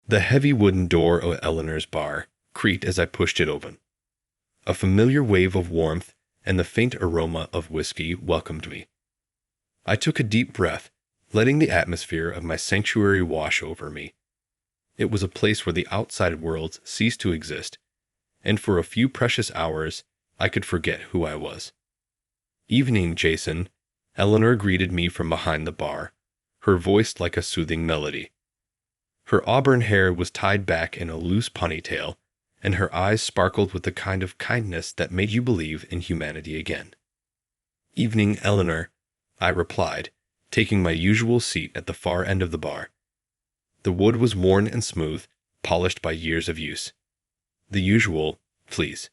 The heavy wooden door of Eleanor's bar creaked as I pushed it open. A familiar wave of warmth and the faint aroma of whiskey welcomed me. I took a deep breath, letting the atmosphere of my sanctuary wash over me. It was a place where the outside world ceased to exist, and for a few precious hours I could forget who I was. "Evening, Jason," Eleanor greeted me from behind the bar, her voice like a soothing melody. Her auburn hair was tied back in a loose ponytail, and her eyes sparkled with the kind of kindness that made you believe in humanity again. "Evening, Eleanor," I replied, taking my usual seat at the far end of the bar. The wood was worn and smooth, polished by years of use. "The usual, please."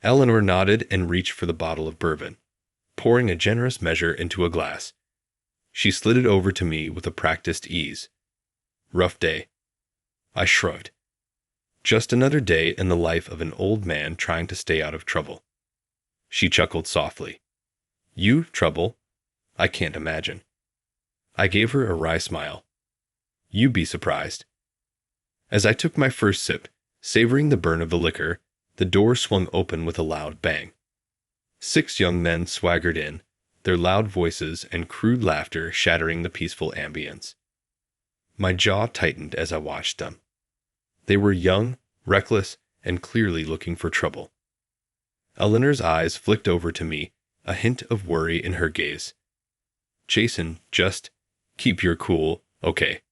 Eleanor nodded and reached for the bottle of bourbon, pouring a generous measure into a glass. She slid it over to me with a practiced ease. "Rough day." I shrugged. "Just another day in the life of an old man trying to stay out of trouble." She chuckled softly. "You, trouble? I can't imagine." I gave her a wry smile. "You'd be surprised." As I took my first sip, savoring the burn of the liquor, the door swung open with a loud bang. 6 young men swaggered in, their loud voices and crude laughter shattering the peaceful ambience. My jaw tightened as I watched them. They were young, reckless, and clearly looking for trouble. Eleanor's eyes flicked over to me, a hint of worry in her gaze. "Jason, just keep your cool, okay?"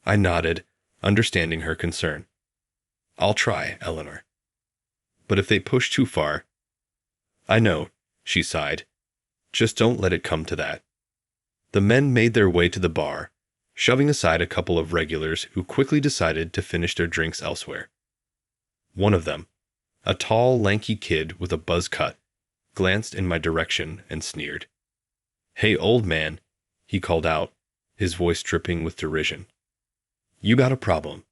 I nodded, understanding her concern. "I'll try, Eleanor." "But if they push too far—" "I know," she sighed. "Just don't let it come to that." The men made their way to the bar, shoving aside a couple of regulars who quickly decided to finish their drinks elsewhere. One of them, a tall, lanky kid with a buzz cut, glanced in my direction and sneered. "Hey, old man," he called out, his voice dripping with derision. "You got a problem."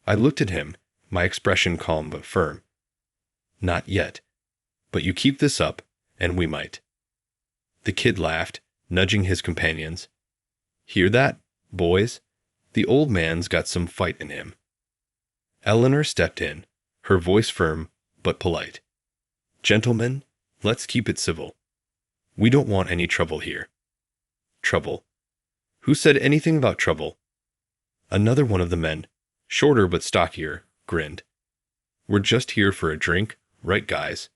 I looked at him, my expression calm but firm. "Not yet. But you keep this up, and we might." The kid laughed, nudging his companions. "Hear that, boys? The old man's got some fight in him." Eleanor stepped in, her voice firm but polite. "Gentlemen, let's keep it civil. We don't want any trouble here." "Trouble? Who said anything about trouble?" Another one of the men, shorter but stockier, grinned. "We're just here for a drink, right, guys?"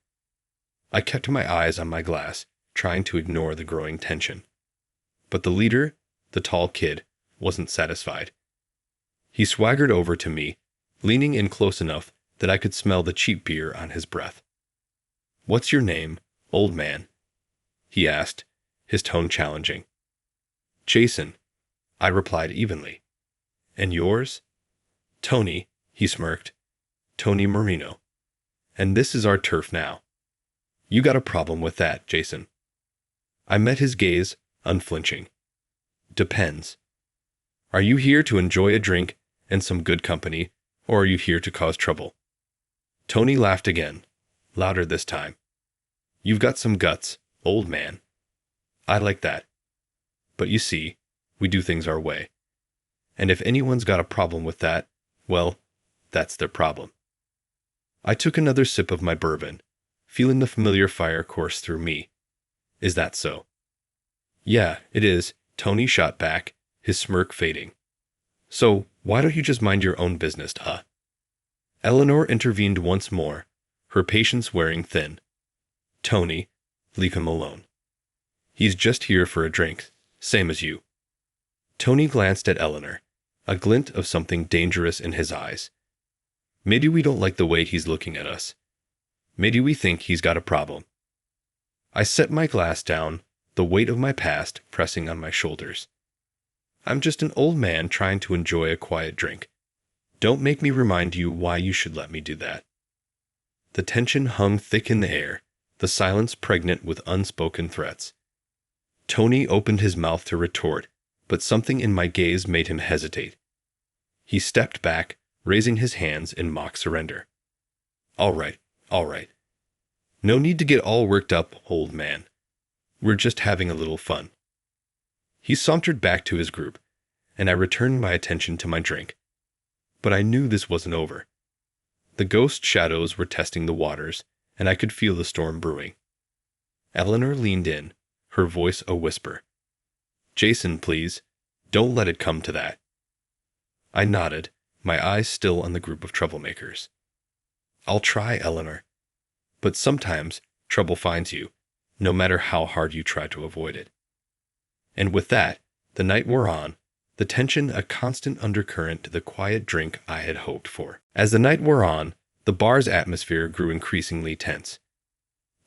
I kept my eyes on my glass, trying to ignore the growing tension. But the leader, the tall kid, wasn't satisfied. He swaggered over to me, leaning in close enough that I could smell the cheap beer on his breath. "What's your name, old man?" he asked, his tone challenging. "Jason," I replied evenly. "And yours?" "Tony," he smirked. "Tony Marino. And this is our turf now. You got a problem with that, Jason?" I met his gaze, unflinching. "Depends. Are you here to enjoy a drink and some good company, or are you here to cause trouble?" Tony laughed again, louder this time. "You've got some guts, old man." "I like that. But you see, we do things our way. And if anyone's got a problem with that, well, that's their problem." I took another sip of my bourbon, feeling the familiar fire course through me. "Is that so?" "Yeah, it is," Tony shot back, his smirk fading. "So, why don't you just mind your own business, huh?" Eleanor intervened once more, her patience wearing thin. "Tony, leave him alone. He's just here for a drink, same as you." Tony glanced at Eleanor, a glint of something dangerous in his eyes. Maybe we don't like the way he's looking at us. Maybe we think he's got a problem. I set my glass down, the weight of my past pressing on my shoulders. I'm just an old man trying to enjoy a quiet drink. Don't make me remind you why you should let me do that. The tension hung thick in the air, the silence pregnant with unspoken threats. Tony opened his mouth to retort, but something in my gaze made him hesitate. He stepped back, raising his hands in mock surrender. All right. No need to get all worked up, old man. We're just having a little fun." He sauntered back to his group, and I returned my attention to my drink, But I knew this wasn't over. The ghost shadows were testing the waters, and I could feel the storm brewing. Eleanor leaned in, her voice a whisper. "Jason, please, don't let it come to that." I nodded, my eyes still on the group of troublemakers. "I'll try, Eleanor. But sometimes trouble finds you, no matter how hard you try to avoid it." And with that, the night wore on, the tension a constant undercurrent to the quiet drink I had hoped for. As the night wore on, the bar's atmosphere grew increasingly tense.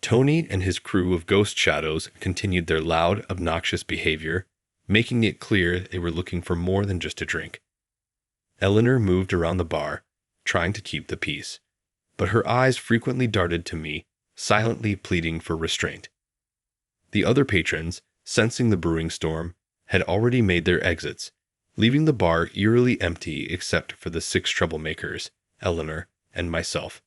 Tony and his crew of ghost shadows continued their loud, obnoxious behavior, making it clear they were looking for more than just a drink. Eleanor moved around the bar, trying to keep the peace, but her eyes frequently darted to me, silently pleading for restraint. The other patrons, sensing the brewing storm, had already made their exits, leaving the bar eerily empty except for the 6 troublemakers, Eleanor, and myself.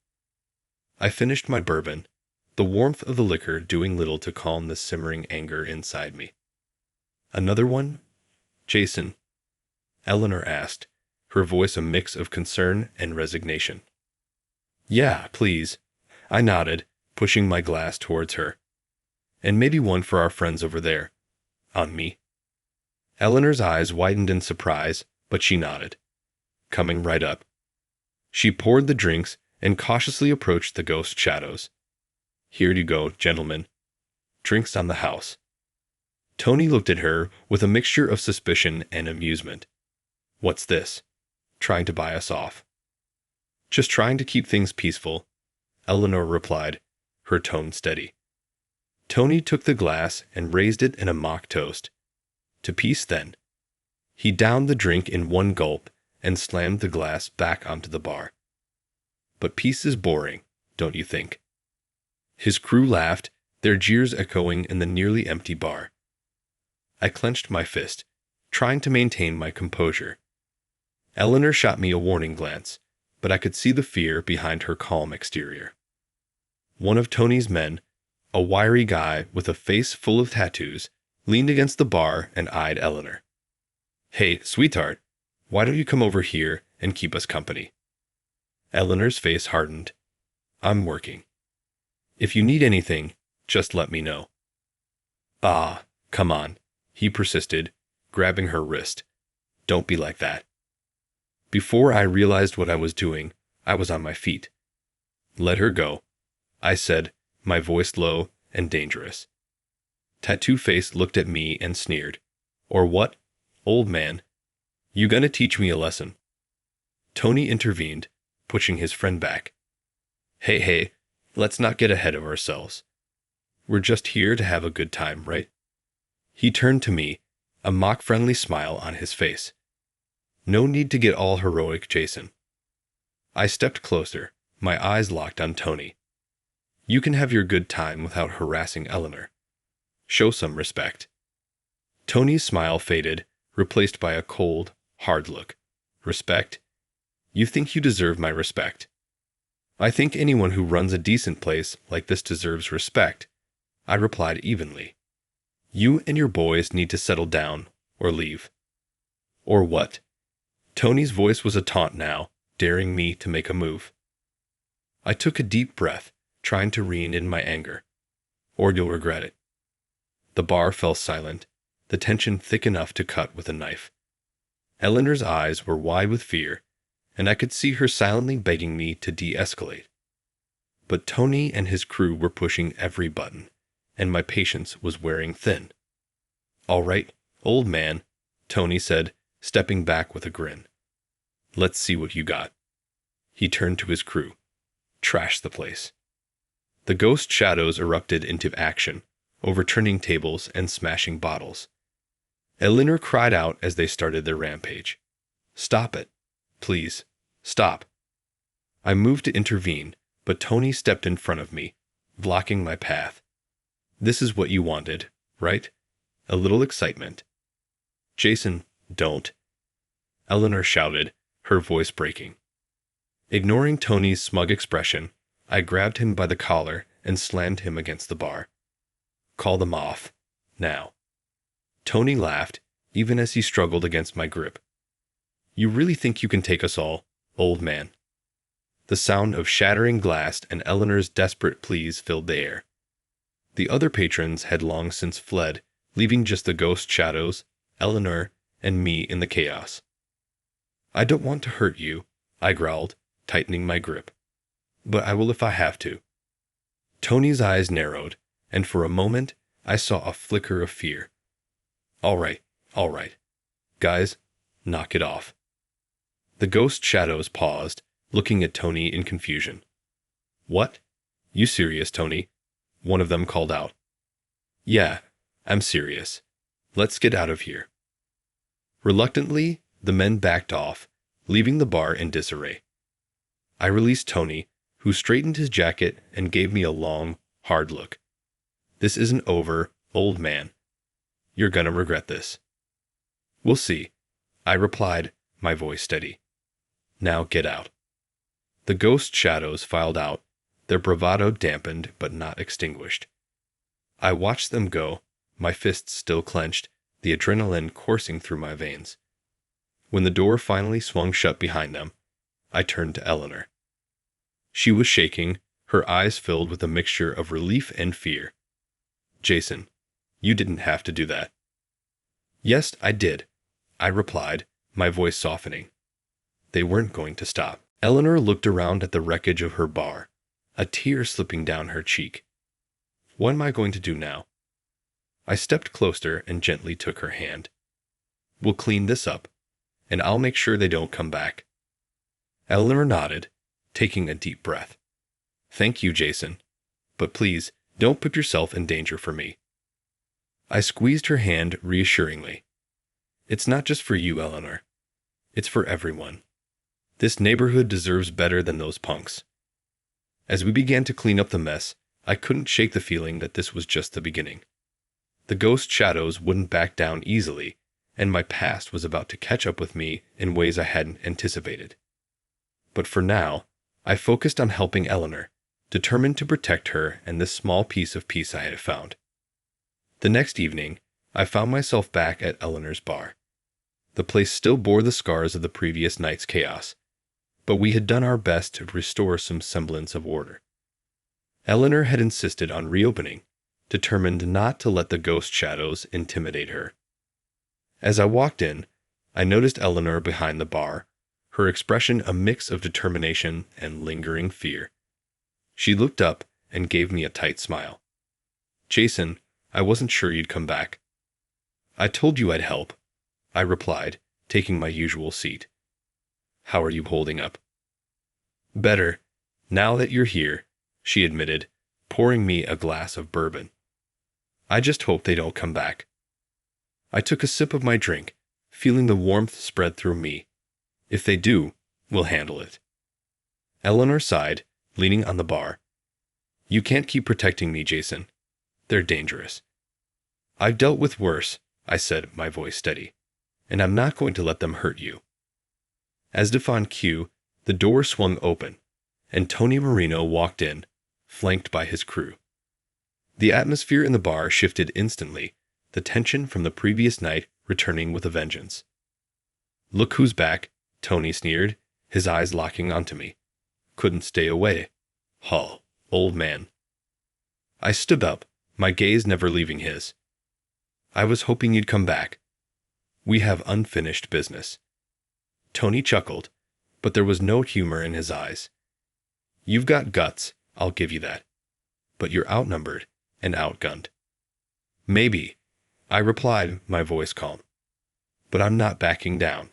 I finished my bourbon, the warmth of the liquor doing little to calm the simmering anger inside me. "Another one, Jason?" Eleanor asked, her voice a mix of concern and resignation. "Yeah, please." I nodded, pushing my glass towards her. "And maybe one for our friends over there." On me. Eleanor's eyes widened in surprise, but she nodded. "Coming right up." She poured the drinks and cautiously approached the ghost shadows. "Here you go, gentlemen. Drinks on the house." Tony looked at her with a mixture of suspicion and amusement. "What's this? Trying to buy us off?" "Just trying to keep things peaceful," Eleanor replied, her tone steady. Tony took the glass and raised it in a mock toast. "To peace, then." He downed the drink in one gulp and slammed the glass back onto the bar. "But peace is boring, don't you think?" His crew laughed, their jeers echoing in the nearly empty bar. I clenched my fist, trying to maintain my composure. Eleanor shot me a warning glance, but I could see the fear behind her calm exterior. One of Tony's men, a wiry guy with a face full of tattoos, leaned against the bar and eyed Eleanor. "Hey, sweetheart, why don't you come over here and keep us company?" Eleanor's face hardened. "I'm working. If you need anything, just let me know." "Ah, come on," he persisted, grabbing her wrist. "Don't be like that." Before I realized what I was doing, I was on my feet. "Let her go," I said, my voice low and dangerous. Tattoo Face looked at me and sneered. "Or what, old man? You gonna teach me a lesson?" Tony intervened, pushing his friend back. Hey, let's not get ahead of ourselves. We're just here to have a good time, right?" He turned to me, a mock-friendly smile on his face. "No need to get all heroic, Jason." I stepped closer, my eyes locked on Tony. "You can have your good time without harassing Eleanor. Show some respect." Tony's smile faded, replaced by a cold, hard look. "Respect? You think you deserve my respect?" "I think anyone who runs a decent place like this deserves respect," I replied evenly. "You and your boys need to settle down, or leave." "Or what?" Tony's voice was a taunt now, daring me to make a move. I took a deep breath, trying to rein in my anger. "Or you'll regret it." The bar fell silent, the tension thick enough to cut with a knife. Eleanor's eyes were wide with fear, and I could see her silently begging me to de-escalate. But Tony and his crew were pushing every button, and my patience was wearing thin. "All right, old man," Tony said, stepping back with a grin. "Let's see what you got." He turned to his crew. "Trash the place." The ghost shadows erupted into action, overturning tables and smashing bottles. Eleanor cried out as they started their rampage. "Stop it. Please, stop." I moved to intervene, but Tony stepped in front of me, blocking my path. "This is what you wanted, right? A little excitement." "Jason, don't," Eleanor shouted, her voice breaking. Ignoring Tony's smug expression, I grabbed him by the collar and slammed him against the bar. "Call them off. Now." Tony laughed, even as he struggled against my grip. "You really think you can take us all, old man." The sound of shattering glass and Eleanor's desperate pleas filled the air. The other patrons had long since fled, leaving just the ghost shadows, Eleanor, and me in the chaos. "I don't want to hurt you," I growled, tightening my grip. "But I will if I have to." Tony's eyes narrowed, and for a moment I saw a flicker of fear. All right. Guys, knock it off." The ghost shadows paused, looking at Tony in confusion. "What? You serious, Tony?" one of them called out. "Yeah, I'm serious. Let's get out of here." Reluctantly, the men backed off, leaving the bar in disarray. I released Tony, who straightened his jacket and gave me a long, hard look. "This isn't over, old man. You're gonna regret this." "We'll see," I replied, my voice steady. "Now get out." The ghost shadows filed out, their bravado dampened but not extinguished. I watched them go, my fists still clenched, the adrenaline coursing through my veins. When the door finally swung shut behind them, I turned to Eleanor. She was shaking, her eyes filled with a mixture of relief and fear. "Jason, you didn't have to do that." "Yes, I did," I replied, my voice softening. They weren't going to stop. Eleanor looked around at the wreckage of her bar, a tear slipping down her cheek. "What am I going to do now?" I stepped closer and gently took her hand. "We'll clean this up, and I'll make sure they don't come back." Eleanor nodded, taking a deep breath. "Thank you, Jason. But please, don't put yourself in danger for me." I squeezed her hand reassuringly. "It's not just for you, Eleanor. It's for everyone. This neighborhood deserves better than those punks." As we began to clean up the mess, I couldn't shake the feeling that this was just the beginning. The ghost shadows wouldn't back down easily, and my past was about to catch up with me in ways I hadn't anticipated. But for now, I focused on helping Eleanor, determined to protect her and this small piece of peace I had found. The next evening, I found myself back at Eleanor's bar. The place still bore the scars of the previous night's chaos, but we had done our best to restore some semblance of order. Eleanor had insisted on reopening, determined not to let the ghost shadows intimidate her. As I walked in, I noticed Eleanor behind the bar, her expression a mix of determination and lingering fear. She looked up and gave me a tight smile. "Jason, I wasn't sure you'd come back." "I told you I'd help," I replied, taking my usual seat. "How are you holding up?" "Better, now that you're here," she admitted, pouring me a glass of bourbon. "I just hope they don't come back." I took a sip of my drink, feeling the warmth spread through me. "If they do, we'll handle it." Eleanor sighed, leaning on the bar. "You can't keep protecting me, Jason. They're dangerous." "I've dealt with worse," I said, my voice steady, "and I'm not going to let them hurt you." As if on cue, the door swung open, and Tony Marino walked in, flanked by his crew. The atmosphere in the bar shifted instantly, the tension from the previous night returning with a vengeance. "Look who's back," Tony sneered, his eyes locking onto me. "Couldn't stay away. Hull, old man." I stood up, my gaze never leaving his. "I was hoping you'd come back. We have unfinished business." Tony chuckled, but there was no humor in his eyes. "You've got guts, I'll give you that. But you're outnumbered and outgunned." "Maybe," I replied, my voice calm. "But I'm not backing down."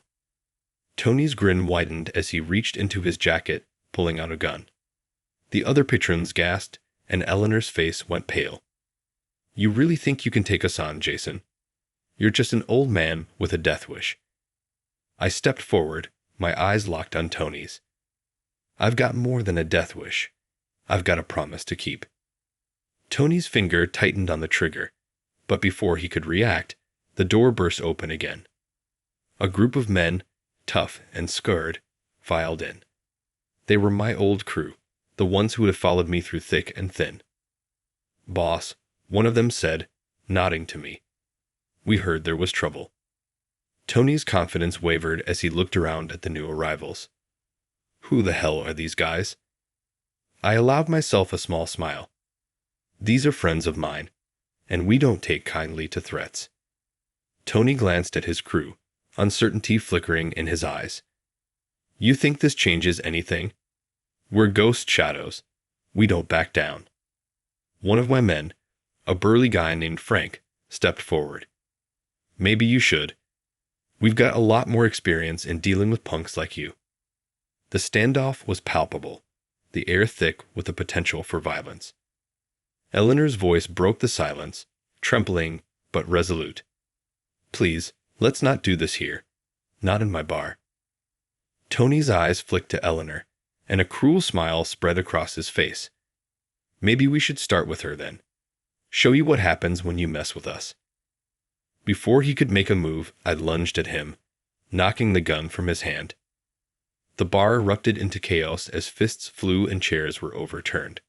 Tony's grin widened as he reached into his jacket, pulling out a gun. The other patrons gasped, and Eleanor's face went pale. "You really think you can take us on, Jason? You're just an old man with a death wish." I stepped forward, my eyes locked on Tony's. "I've got more than a death wish. I've got a promise to keep." Tony's finger tightened on the trigger, but before he could react, the door burst open again. A group of men, tough and scarred, filed in. They were my old crew, the ones who had followed me through thick and thin. "Boss," one of them said, nodding to me. "We heard there was trouble." Tony's confidence wavered as he looked around at the new arrivals. Who the hell are these guys? I allowed myself a small smile. These are friends of mine, and we don't take kindly to threats. Tony glanced at his crew, uncertainty flickering in his eyes. You think this changes anything? We're ghost shadows. We don't back down. One of my men, a burly guy named Frank, stepped forward. Maybe you should. We've got a lot more experience in dealing with punks like you. The standoff was palpable, the air thick with the potential for violence. Eleanor's voice broke the silence, trembling but resolute. Please, let's not do this here. Not in my bar. Tony's eyes flicked to Eleanor, and a cruel smile spread across his face. Maybe we should start with her then. Show you what happens when you mess with us. Before he could make a move, I lunged at him, knocking the gun from his hand. The bar erupted into chaos as fists flew and chairs were overturned.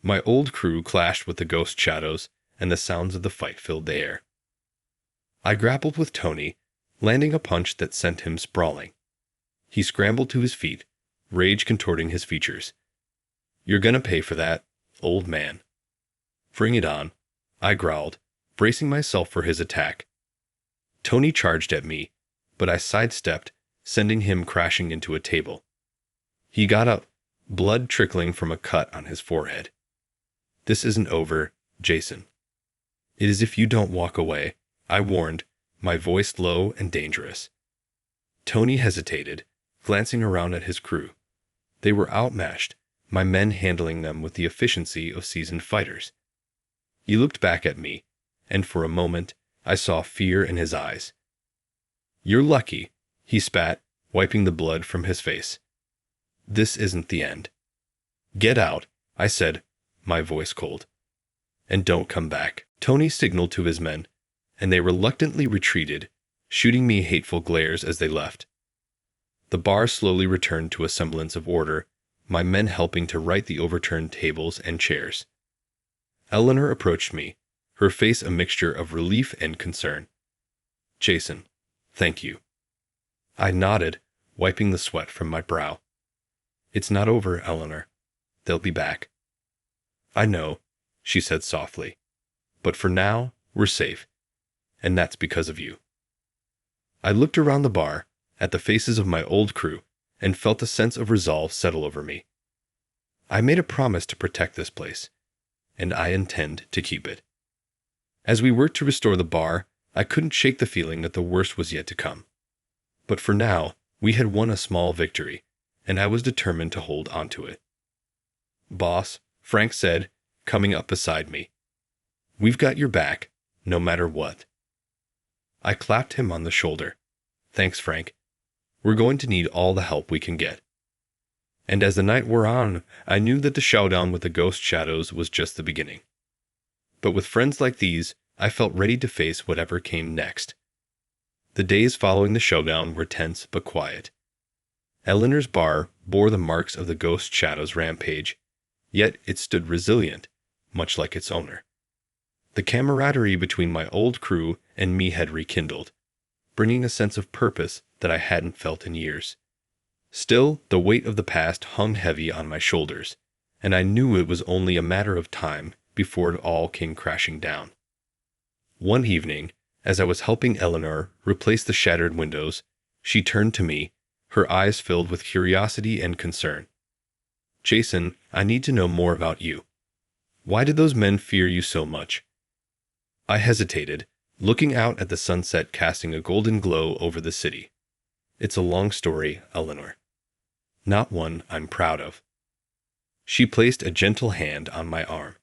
My old crew clashed with the ghost shadows, and the sounds of the fight filled the air. I grappled with Tony, landing a punch that sent him sprawling. He scrambled to his feet, rage contorting his features. You're gonna pay for that, old man. Bring it on, I growled, bracing myself for his attack. Tony charged at me, but I sidestepped, sending him crashing into a table. He got up, blood trickling from a cut on his forehead. This isn't over, Jason. It is if you don't walk away, I warned, my voice low and dangerous. Tony hesitated, glancing around at his crew. They were outmatched, my men handling them with the efficiency of seasoned fighters. He looked back at me, and for a moment, I saw fear in his eyes. You're lucky, he spat, wiping the blood from his face. This isn't the end. Get out, I said, my voice cold. And don't come back. Tony signaled to his men, and they reluctantly retreated, shooting me hateful glares as they left. The bar slowly returned to a semblance of order, my men helping to right the overturned tables and chairs. Eleanor approached me, her face a mixture of relief and concern. Jason, thank you. I nodded, wiping the sweat from my brow. It's not over, Eleanor. They'll be back. I know, she said softly. But for now, we're safe. And that's because of you. I looked around the bar, at the faces of my old crew, and felt a sense of resolve settle over me. I made a promise to protect this place, and I intend to keep it. As we worked to restore the bar, I couldn't shake the feeling that the worst was yet to come. But for now, we had won a small victory, and I was determined to hold on to it. Boss, Frank said, coming up beside me. We've got your back, no matter what. I clapped him on the shoulder. Thanks, Frank. We're going to need all the help we can get. And as the night wore on, I knew that the showdown with the ghost shadows was just the beginning. But with friends like these, I felt ready to face whatever came next. The days following the showdown were tense but quiet. Eleanor's bar bore the marks of the ghost shadows' rampage, yet it stood resilient, much like its owner. The camaraderie between my old crew and me had rekindled, bringing a sense of purpose that I hadn't felt in years. Still, the weight of the past hung heavy on my shoulders, and I knew it was only a matter of time before it all came crashing down. One evening, as I was helping Eleanor replace the shattered windows, she turned to me, her eyes filled with curiosity and concern. Jason, I need to know more about you. Why did those men fear you so much? I hesitated, looking out at the sunset casting a golden glow over the city. It's a long story, Eleanor. Not one I'm proud of. She placed a gentle hand on my arm.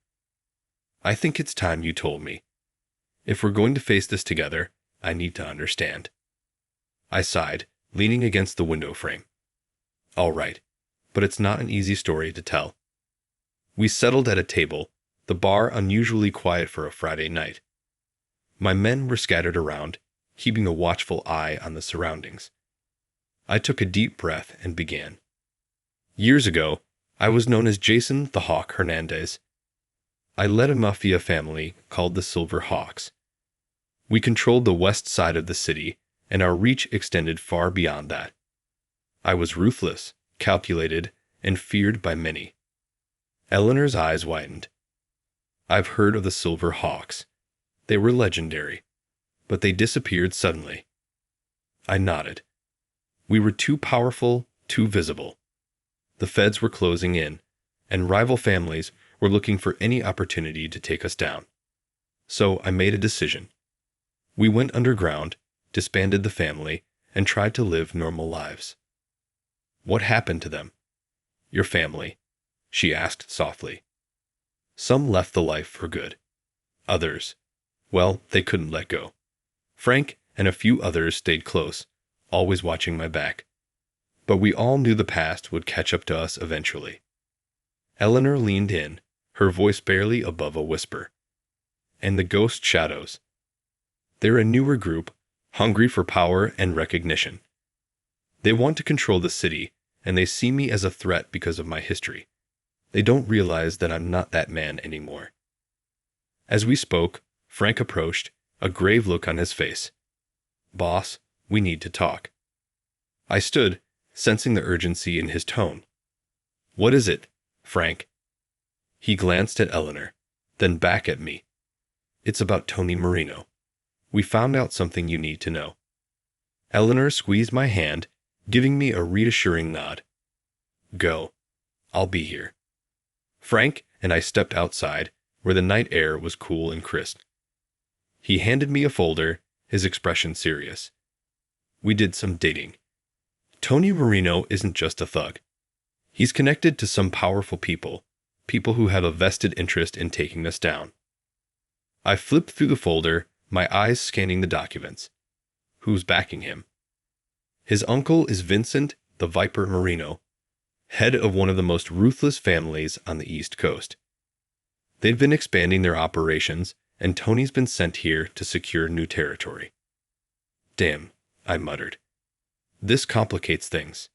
I think it's time you told me. If we're going to face this together, I need to understand. I sighed, leaning against the window frame. All right, but it's not an easy story to tell. We settled at a table, the bar unusually quiet for a Friday night. My men were scattered around, keeping a watchful eye on the surroundings. I took a deep breath and began. Years ago, I was known as Jason the Hawk Hernandez. I led a mafia family called the Silver Hawks. We controlled the west side of the city, and our reach extended far beyond that. I was ruthless, calculated, and feared by many. Eleanor's eyes widened. I've heard of the Silver Hawks. They were legendary, but they disappeared suddenly. I nodded. We were too powerful, too visible. The feds were closing in, and rival families were looking for any opportunity to take us down. So I made a decision. We went underground, disbanded the family, and tried to live normal lives. What happened to them? Your family, she asked softly. Some left the life for good. Others, well, they couldn't let go. Frank and a few others stayed close, always watching my back. But we all knew the past would catch up to us eventually. Eleanor leaned in, her voice barely above a whisper. And the ghost shadows. They're a newer group, hungry for power and recognition. They want to control the city, and they see me as a threat because of my history. They don't realize that I'm not that man anymore. As we spoke, Frank approached, a grave look on his face. Boss, we need to talk. I stood, sensing the urgency in his tone. What is it, Frank? He glanced at Eleanor, then back at me. It's about Tony Marino. We found out something you need to know. Eleanor squeezed my hand, giving me a reassuring nod. Go. I'll be here. Frank and I stepped outside, where the night air was cool and crisp. He handed me a folder, his expression serious. We did some digging. Tony Marino isn't just a thug. He's connected to some powerful people who have a vested interest in taking us down. I flipped through the folder, my eyes scanning the documents. Who's backing him? His uncle is Vincent the Viper Marino, head of one of the most ruthless families on the East Coast. They've been expanding their operations, and Tony's been sent here to secure new territory. Damn, I muttered. This complicates things.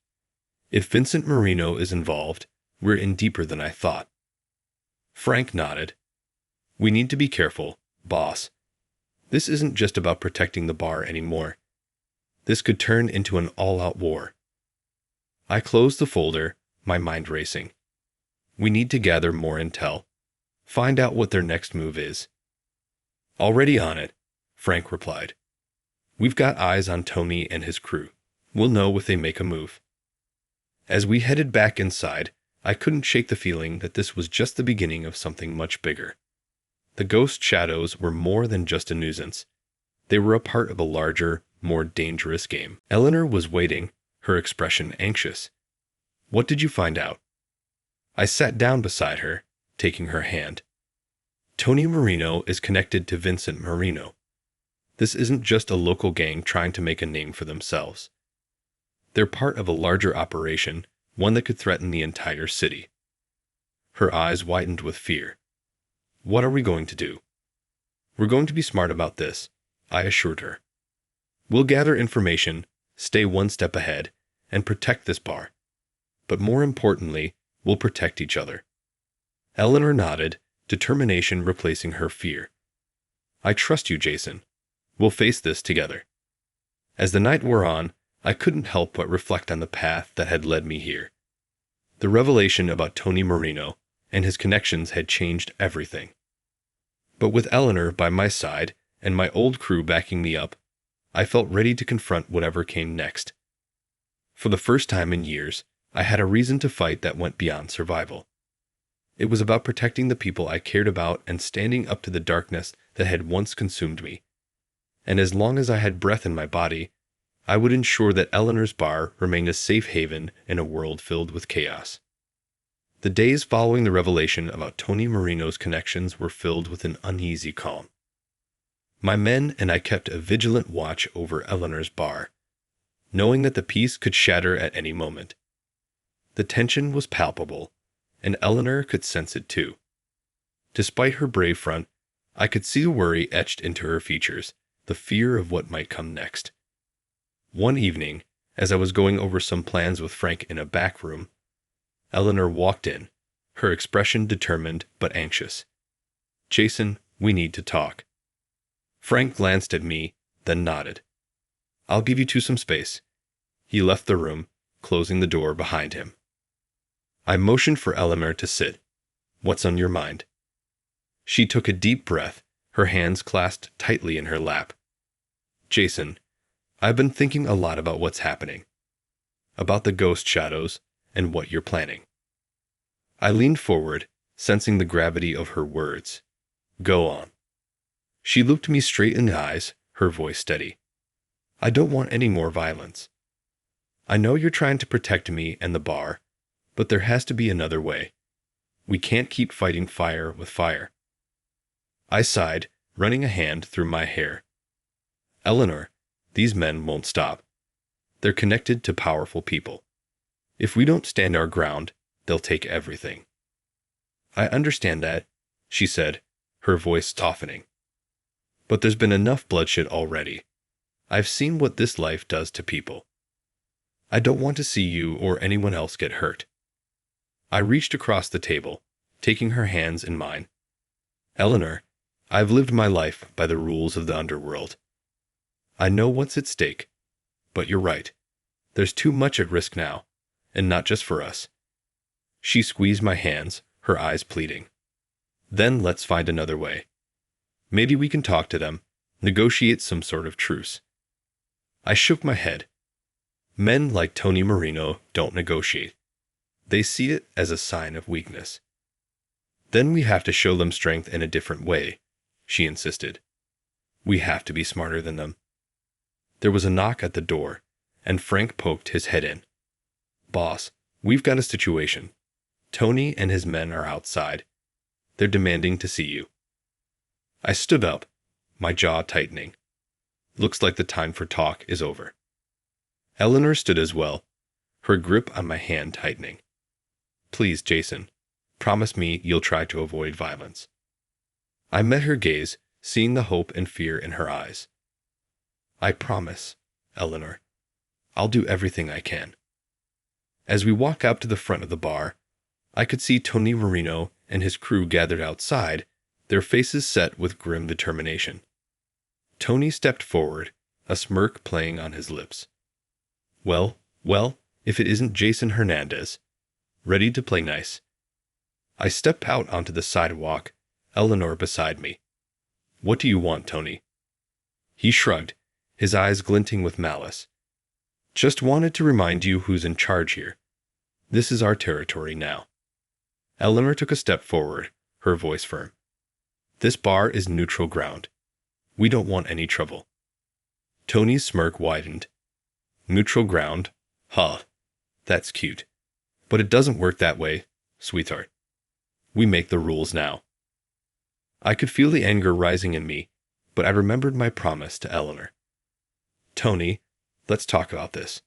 If Vincent Marino is involved, we're in deeper than I thought. Frank nodded. We need to be careful, boss. This isn't just about protecting the bar anymore. This could turn into an all-out war. I closed the folder, my mind racing. We need to gather more intel. Find out what their next move is. Already on it, Frank replied. We've got eyes on Tony and his crew. We'll know if they make a move. As we headed back inside, I couldn't shake the feeling that this was just the beginning of something much bigger. The ghost shadows were more than just a nuisance. They were a part of a larger, more dangerous game. Eleanor was waiting, her expression anxious. What did you find out? I sat down beside her, taking her hand. Tony Marino is connected to Vincent Marino. This isn't just a local gang trying to make a name for themselves. They're part of a larger operation, one that could threaten the entire city. Her eyes widened with fear. What are we going to do? We're going to be smart about this, I assured her. We'll gather information, stay one step ahead, and protect this bar. But more importantly, we'll protect each other. Eleanor nodded, determination replacing her fear. I trust you, Jason. We'll face this together. As the night wore on, I couldn't help but reflect on the path that had led me here. The revelation about Tony Marino and his connections had changed everything. But with Eleanor by my side and my old crew backing me up, I felt ready to confront whatever came next. For the first time in years, I had a reason to fight that went beyond survival. It was about protecting the people I cared about and standing up to the darkness that had once consumed me. And as long as I had breath in my body, I would ensure that Eleanor's bar remained a safe haven in a world filled with chaos. The days following the revelation about Tony Marino's connections were filled with an uneasy calm. My men and I kept a vigilant watch over Eleanor's bar, knowing that the peace could shatter at any moment. The tension was palpable, and Eleanor could sense it too. Despite her brave front, I could see the worry etched into her features, the fear of what might come next. One evening, as I was going over some plans with Frank in a back room, Eleanor walked in, her expression determined but anxious. Jason, we need to talk. Frank glanced at me, then nodded. I'll give you two some space. He left the room, closing the door behind him. I motioned for Eleanor to sit. "What's on your mind?" She took a deep breath, her hands clasped tightly in her lap. "Jason, I've been thinking a lot about what's happening. About the ghost shadows and what you're planning." I leaned forward, sensing the gravity of her words. "Go on." She looked me straight in the eyes, her voice steady. "I don't want any more violence. I know you're trying to protect me and the bar, but there has to be another way. We can't keep fighting fire with fire." I sighed, running a hand through my hair. "Eleanor, these men won't stop. They're connected to powerful people. If we don't stand our ground, they'll take everything." "I understand that," she said, her voice softening. "But there's been enough bloodshed already. I've seen what this life does to people. I don't want to see you or anyone else get hurt." I reached across the table, taking her hands in mine. "Eleanor, I've lived my life by the rules of the underworld. I know what's at stake, but you're right. There's too much at risk now, and not just for us." She squeezed my hands, her eyes pleading. "Then let's find another way. Maybe we can talk to them, negotiate some sort of truce." I shook my head. Men like Tony Marino don't negotiate. They see it as a sign of weakness. "Then we have to show them strength in a different way," she insisted. "We have to be smarter than them." There was a knock at the door, and Frank poked his head in. "Boss, we've got a situation. Tony and his men are outside. They're demanding to see you." I stood up, my jaw tightening. Looks like the time for talk is over. Eleanor stood as well, her grip on my hand tightening. "Please, Jason, promise me you'll try to avoid violence." I met her gaze, seeing the hope and fear in her eyes. "I promise, Eleanor. I'll do everything I can." As we walked out to the front of the bar, I could see Tony Marino and his crew gathered outside, their faces set with grim determination. Tony stepped forward, a smirk playing on his lips. Well, if it isn't Jason Hernandez. Ready to play nice." I stepped out onto the sidewalk, Eleanor beside me. "What do you want, Tony?" He shrugged, his eyes glinting with malice. "Just wanted to remind you who's in charge here. This is our territory now." Eleanor took a step forward, her voice firm. "This bar is neutral ground. We don't want any trouble." Tony's smirk widened. "Neutral ground? Huh. That's cute. But it doesn't work that way, sweetheart. We make the rules now." I could feel the anger rising in me, but I remembered my promise to Eleanor. "Tony, let's talk about this.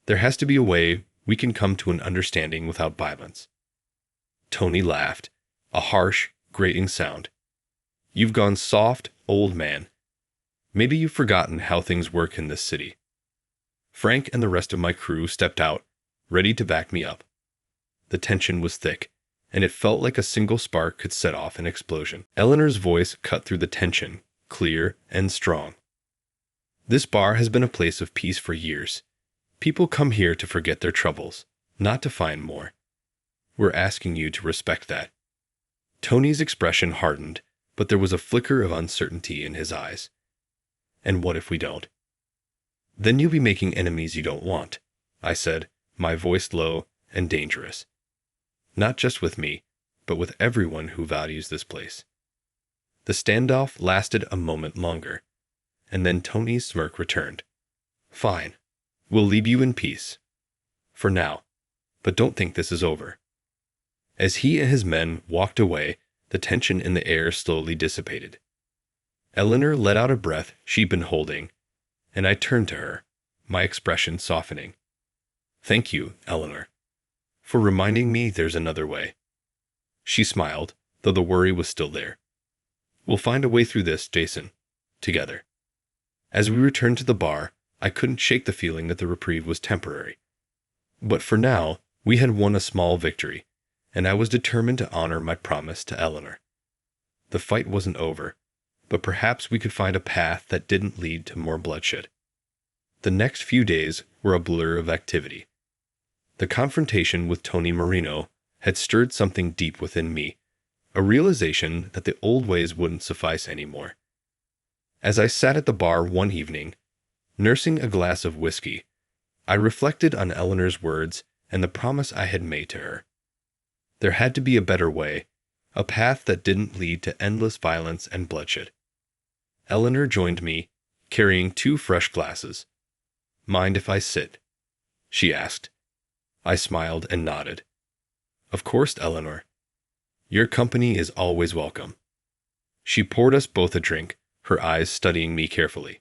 There has to be a way we can come to an understanding without violence." Tony laughed, a harsh, grating sound. "You've gone soft, old man. Maybe you've forgotten how things work in this city." Frank and the rest of my crew stepped out, ready to back me up. The tension was thick, and it felt like a single spark could set off an explosion. Eleanor's voice cut through the tension, clear and strong. "This bar has been a place of peace for years. People come here to forget their troubles, not to find more. We're asking you to respect that." Tony's expression hardened, but there was a flicker of uncertainty in his eyes. "And what if we don't?" "Then you'll be making enemies you don't want," I said, my voice low and dangerous. "Not just with me, but with everyone who values this place." The standoff lasted a moment longer, and then Tony's smirk returned. "Fine. We'll leave you in peace. For now. But don't think this is over." As he and his men walked away, the tension in the air slowly dissipated. Eleanor let out a breath she'd been holding, and I turned to her, my expression softening. "Thank you, Eleanor, for reminding me there's another way." She smiled, though the worry was still there. "We'll find a way through this, Jason. Together." As we returned to the bar, I couldn't shake the feeling that the reprieve was temporary. But for now, we had won a small victory, and I was determined to honor my promise to Eleanor. The fight wasn't over, but perhaps we could find a path that didn't lead to more bloodshed. The next few days were a blur of activity. The confrontation with Tony Marino had stirred something deep within me, a realization that the old ways wouldn't suffice anymore. As I sat at the bar one evening, nursing a glass of whiskey, I reflected on Eleanor's words and the promise I had made to her. There had to be a better way, a path that didn't lead to endless violence and bloodshed. Eleanor joined me, carrying 2 fresh glasses. "Mind if I sit?" she asked. I smiled and nodded. "Of course, Eleanor. Your company is always welcome." She poured us both a drink, her eyes studying me carefully.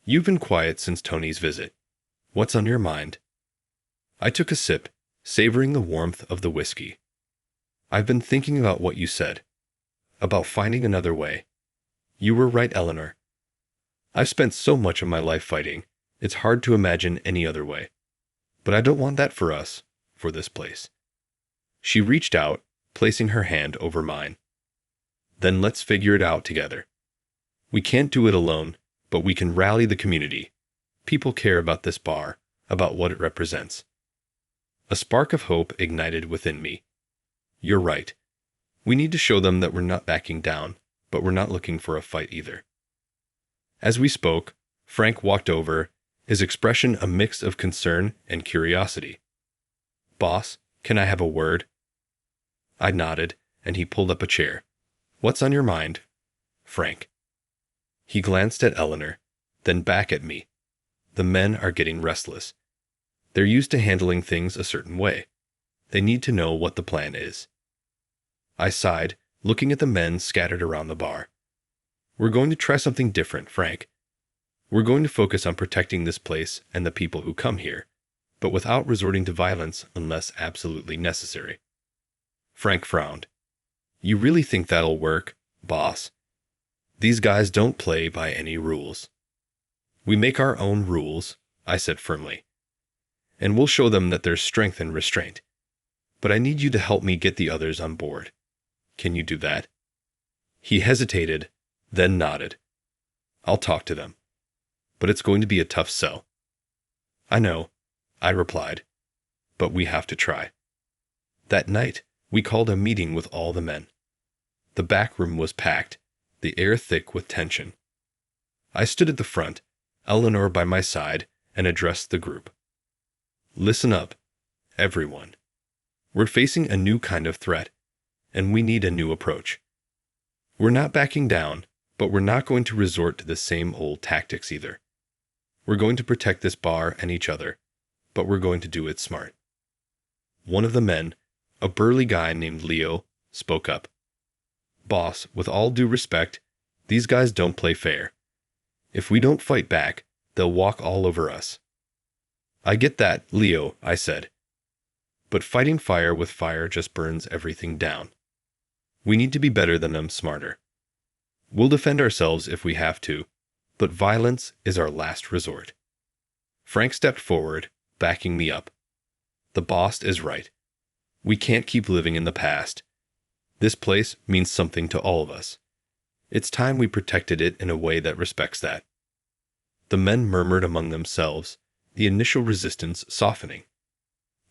"You've been quiet since Tony's visit. What's on your mind?" I took a sip, savoring the warmth of the whiskey. "I've been thinking about what you said, about finding another way. You were right, Eleanor. I've spent so much of my life fighting, it's hard to imagine any other way. But I don't want that for us, for this place." She reached out, placing her hand over mine. "Then let's figure it out together. We can't do it alone, but we can rally the community. People care about this bar, about what it represents." A spark of hope ignited within me. "You're right. We need to show them that we're not backing down, but we're not looking for a fight either." As we spoke, Frank walked over, his expression a mix of concern and curiosity. "Boss, can I have a word?" I nodded, and he pulled up a chair. "What's on your mind, Frank?" He glanced at Eleanor, then back at me. "The men are getting restless. They're used to handling things a certain way. They need to know what the plan is." I sighed, looking at the men scattered around the bar. "We're going to try something different, Frank. We're going to focus on protecting this place and the people who come here, but without resorting to violence unless absolutely necessary." Frank frowned. "You really think that'll work, boss? These guys don't play by any rules." "We make our own rules," I said firmly. "And we'll show them that there's strength in restraint. But I need you to help me get the others on board. Can you do that?" He hesitated, then nodded. "I'll talk to them. But it's going to be a tough sell." "I know," I replied. "But we have to try." That night, we called a meeting with all the men. The back room was packed, the air thick with tension. I stood at the front, Eleanor by my side, and addressed the group. "Listen up, everyone. We're facing a new kind of threat, and we need a new approach. We're not backing down, but we're not going to resort to the same old tactics either. We're going to protect this bar and each other, but we're going to do it smart." One of the men, a burly guy named Leo, spoke up. "Boss, with all due respect, these guys don't play fair. If we don't fight back, they'll walk all over us." "I get that, Leo," I said. "But fighting fire with fire just burns everything down. We need to be better than them, smarter. We'll defend ourselves if we have to, but violence is our last resort." Frank stepped forward, backing me up. "The boss is right. We can't keep living in the past. This place means something to all of us. It's time we protected it in a way that respects that." The men murmured among themselves, the initial resistance softening.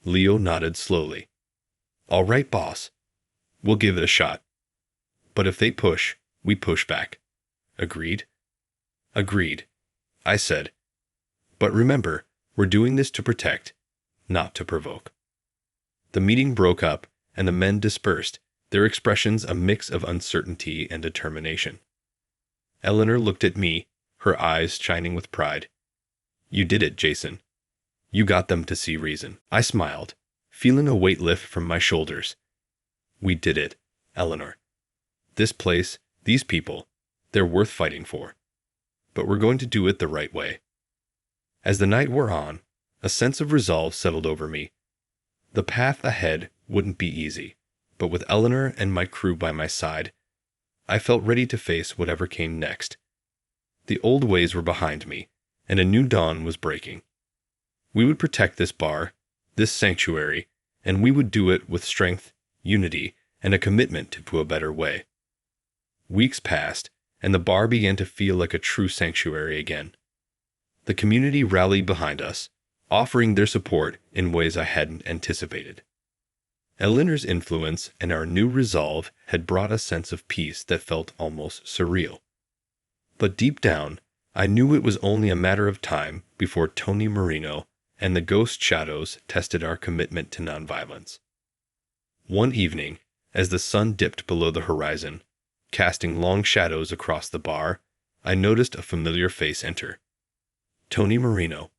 Leo nodded slowly. "All right, boss. We'll give it a shot. But if they push, we push back. Agreed?" "Agreed," I said. "But remember, we're doing this to protect, not to provoke." The meeting broke up, and the men dispersed, their expressions a mix of uncertainty and determination. Eleanor looked at me, her eyes shining with pride. "You did it, Jason. You got them to see reason." I smiled, feeling a weight lift from my shoulders. "We did it, Eleanor. This place, these people, they're worth fighting for. But we're going to do it the right way." As the night wore on, a sense of resolve settled over me. The path ahead wouldn't be easy, but with Eleanor and my crew by my side, I felt ready to face whatever came next. The old ways were behind me, and a new dawn was breaking. We would protect this bar, this sanctuary, and we would do it with strength, unity, and a commitment to a better way. Weeks passed, and the bar began to feel like a true sanctuary again. The community rallied behind us, offering their support in ways I hadn't anticipated. Eleanor's influence and our new resolve had brought a sense of peace that felt almost surreal. But deep down, I knew it was only a matter of time before Tony Marino and the ghost shadows tested our commitment to nonviolence. One evening, as the sun dipped below the horizon, casting long shadows across the bar, I noticed a familiar face enter. Tony Marino.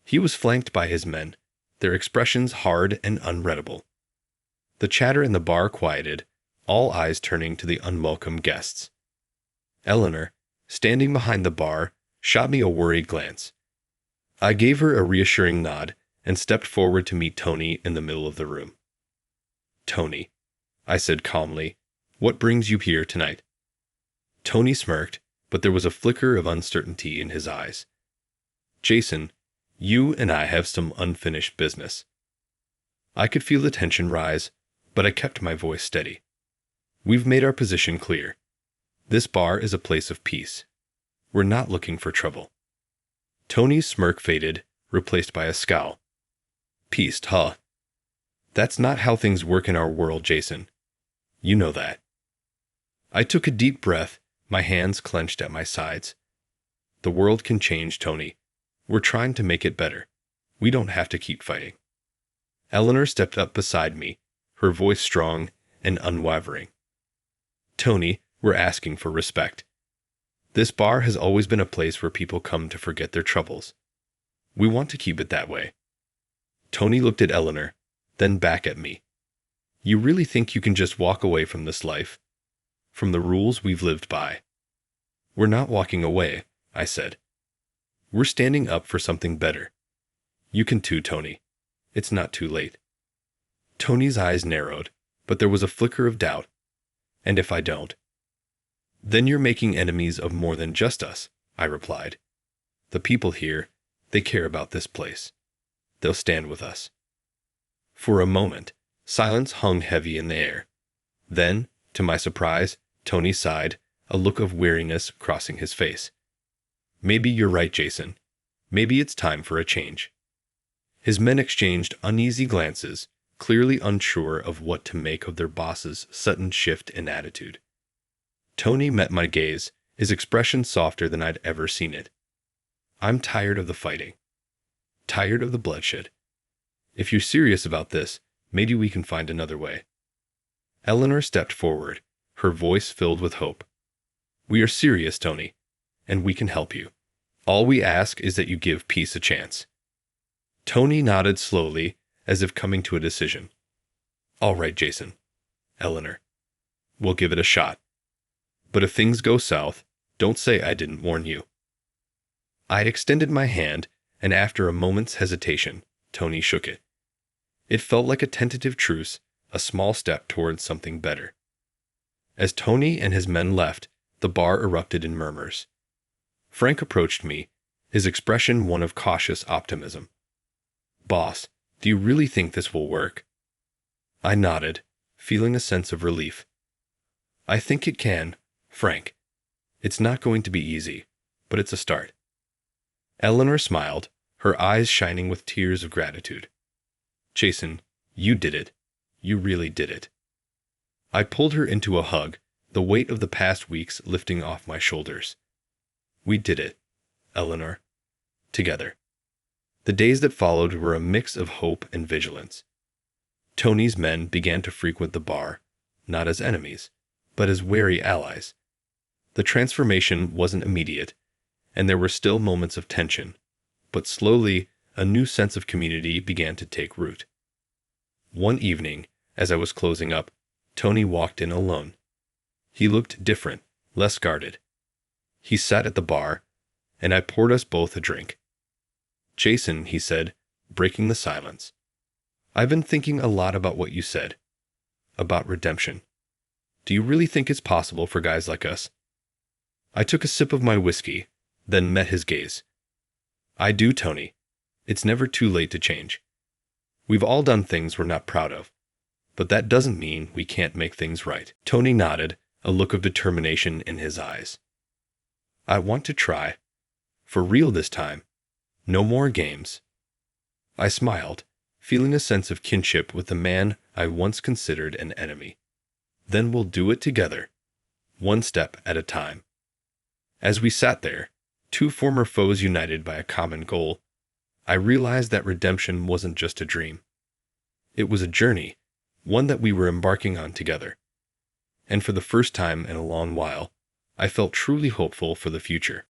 He was flanked by his men, their expressions hard and unreadable. The chatter in the bar quieted, all eyes turning to the unwelcome guests. Eleanor, standing behind the bar, shot me a worried glance. I gave her a reassuring nod and stepped forward to meet Tony in the middle of the room. "Tony," I said calmly, "what brings you here tonight?" Tony smirked, but there was a flicker of uncertainty in his eyes. "Jason, you and I have some unfinished business." I could feel the tension rise, but I kept my voice steady. "We've made our position clear. This bar is a place of peace. We're not looking for trouble." Tony's smirk faded, replaced by a scowl. "Peace, huh? That's not how things work in our world, Jason. You know that." I took a deep breath, my hands clenched at my sides. "The world can change, Tony. We're trying to make it better. We don't have to keep fighting." Eleanor stepped up beside me, her voice strong and unwavering. "Tony, we're asking for respect. This bar has always been a place where people come to forget their troubles. We want to keep it that way." Tony looked at Eleanor, then back at me. "You really think you can just walk away from this life? From the rules we've lived by?" "We're not walking away," I said. "We're standing up for something better. You can too, Tony. It's not too late." Tony's eyes narrowed, but there was a flicker of doubt. "And if I don't?" "Then you're making enemies of more than just us," I replied. "The people here, they care about this place. They'll stand with us." For a moment, silence hung heavy in the air. Then, to my surprise, Tony sighed, a look of weariness crossing his face. "Maybe you're right, Jason. Maybe it's time for a change." His men exchanged uneasy glances, clearly unsure of what to make of their boss's sudden shift in attitude. Tony met my gaze, his expression softer than I'd ever seen it. "I'm tired of the fighting. Tired of the bloodshed. If you're serious about this, maybe we can find another way." Eleanor stepped forward, her voice filled with hope. "We are serious, Tony, and we can help you. All we ask is that you give peace a chance." Tony nodded slowly, as if coming to a decision. "All right, Jason. Eleanor. We'll give it a shot. But if things go south, don't say I didn't warn you." I extended my hand, and after a moment's hesitation, Tony shook it. It felt like a tentative truce, a small step towards something better. As Tony and his men left, the bar erupted in murmurs. Frank approached me, his expression one of cautious optimism. "Boss, do you really think this will work?" I nodded, feeling a sense of relief. "I think it can, Frank. It's not going to be easy, but it's a start." Eleanor smiled, her eyes shining with tears of gratitude. "Jason, you did it. You really did it." I pulled her into a hug, the weight of the past weeks lifting off my shoulders. "We did it, Eleanor. Together." The days that followed were a mix of hope and vigilance. Tony's men began to frequent the bar, not as enemies, but as wary allies. The transformation wasn't immediate, and there were still moments of tension, but slowly a new sense of community began to take root. One evening, as I was closing up, Tony walked in alone. He looked different, less guarded. He sat at the bar, and I poured us both a drink. "Jason," he said, breaking the silence, "I've been thinking a lot about what you said. About redemption. Do you really think it's possible for guys like us?" I took a sip of my whiskey, then met his gaze. "I do, Tony. It's never too late to change. We've all done things we're not proud of, but that doesn't mean we can't make things right." Tony nodded, a look of determination in his eyes. "I want to try. For real this time. No more games. I smiled, feeling a sense of kinship with the man I once considered an enemy. Then we'll do it together, one step at a time. As we sat there, two former foes united by a common goal, I realized that redemption wasn't just a dream. It was a journey, one that we were embarking on together. And for the first time in a long while, I felt truly hopeful for the future.